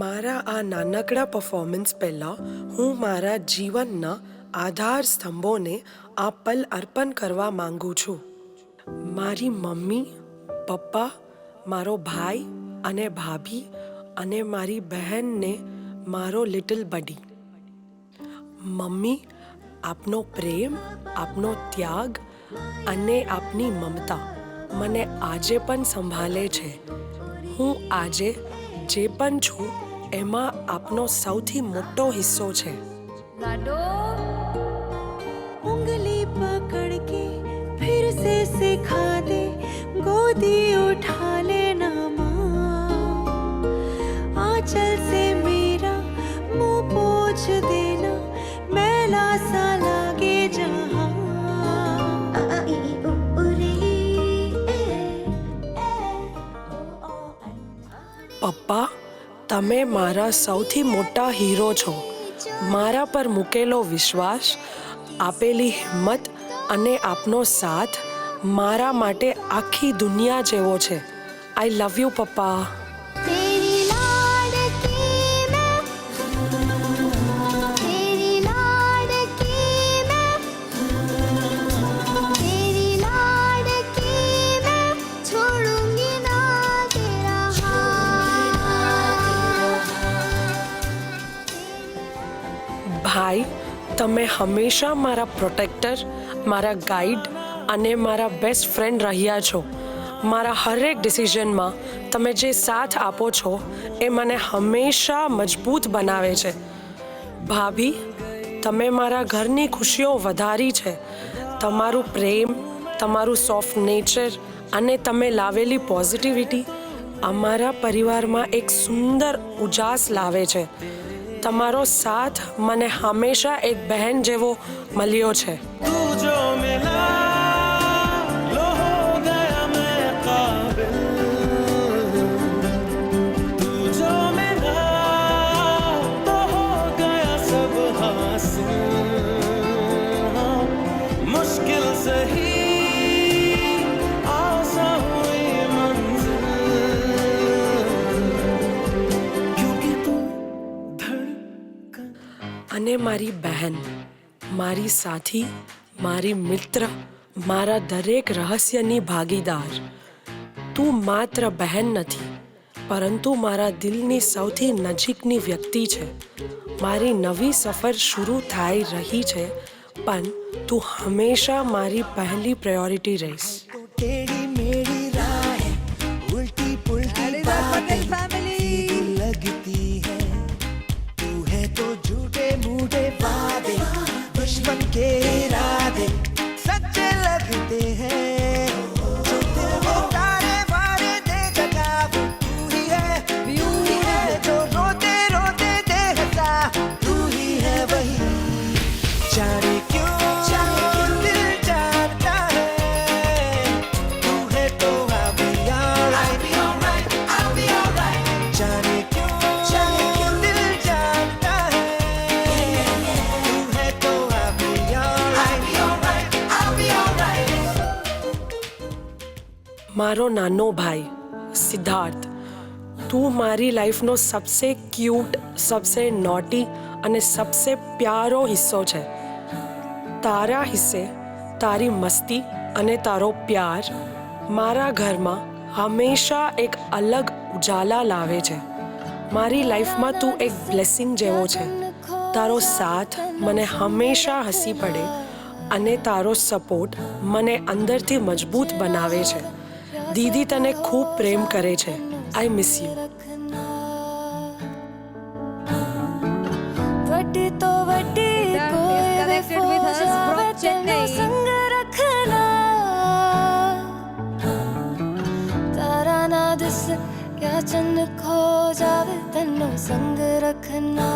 મારા આ નાનકડા પરફોર્મન્સ પહેલાં હું મારા જીવનના આધાર સ્તંભોને આ પલ અર્પણ કરવા માંગુ છું. મારી મમ્મી, પપ્પા, મારો ભાઈ અને ભાભી અને મારી બહેનને મારો લિટલ બડી. મમ્મી, આપનો પ્રેમ, આપનો ત્યાગ અને આપની મમતા મને આજે પણ સંભાળે છે. હું આજે જે પણ છું એમાં આપનો સૌથી મોટો હિસ્સો છે. लाडो उंगली पकड़ के फिर से सिखा दे, गोदी उठा लेना माँ, आंचल से मेरा मुंह पोंछ देना, मैला सा लागे जहाँ. પપ્પા, તમે મારા સૌથી મોટા હીરો છો. મારા પર મૂકેલો વિશ્વાસ, આપેલી હિંમત અને આપનો સાથ મારા માટે આખી દુનિયા જેવો છે. આઈ લવ યુ પપ્પા. तेरी लाडकी मैं तेरी लाडकी मैं तेरी लाडकी मैं छोड़ूंगी ना तेरा हाथ. ભાઈ, તમે હંમેશા મારા પ્રોટેક્ટર, મારા ગાઈડ અને મારા બેસ્ટ ફ્રેન્ડ રહ્યા છો. મારા હરેક ડિસિઝનમાં તમે જે સાથ આપો છો એ મને હંમેશા મજબૂત બનાવે છે. ભાભી, તમે મારા ઘરની ખુશીઓ વધારી છે. તમારું પ્રેમ, તમારું સોફ્ટ નેચર અને તમે લાવેલી પોઝિટિવિટી અમારા પરિવારમાં એક સુંદર ઉજાસ લાવે છે. તમારો સાથ મને હંમેશા એક બહેન જેવો મળ્યો છે. तू जो मिला लो हो गया मैं काबिल, तू जो मिला तो हो गया सब हासिल. मुश्किल सही आसान हुई मंजिल, क्योंकि तू धड़कन. અને મારી બહેન, મારી સાથી, મારી મિત્ર, મારા દરેક રહસ્યની ભાગીદાર. તું માત્ર બહેન નથી, પરંતુ મારા દિલની સૌથી નજીકની વ્યક્તિ છે. મારી નવી સફર શરૂ થઈ રહી છે, પણ તું હંમેશા મારી પહેલી પ્રાયોરિટી રહીશ. टेढ़ी मेढ़ी राहें, उल्टी पुल्टी बातें सीधी लगती है. तू है तो झूठे मूठे वादे, दुश्मन के इरादे सच्चे लगते हैं. जो दिल में तारे वारे दे जगा वो तू ही है जो रोते रोते दे हंसा. तू ही है वही, जाने क्यों दिल जानता है. तू है तो I'll be alright, I'll be alright. जाने क्यों दिल जानता है. तू है तो I'll be alright, I'll be alright. મારો નાનો ભાઈ સિદ્ધાર્થ, તું મારી લાઈફનો સબસે ક્યુટ, સબસે નોટી અને સબસે પ્યારો હિસ્સો છે. તારા હિસ્સે તારી મસ્તી અને તારો પ્યાર મારા ઘરમાં હંમેશા એક અલગ ઉજાલા લાવે છે. મારી લાઈફમાં તું એક બ્લેસિંગ જેવો છે. તારો સાથ મને હંમેશા હસી પડે અને તારો સપોર્ટ મને અંદરથી મજબૂત બનાવે છે. દીદી તને ખૂબ પ્રેમ કરે છે. I miss you. वटी तो वटी कोई connected with us जावे from तेनो Chennai. संग रखना, तारा ना दिस क्या चंद खो जावे तेनो संग रखना.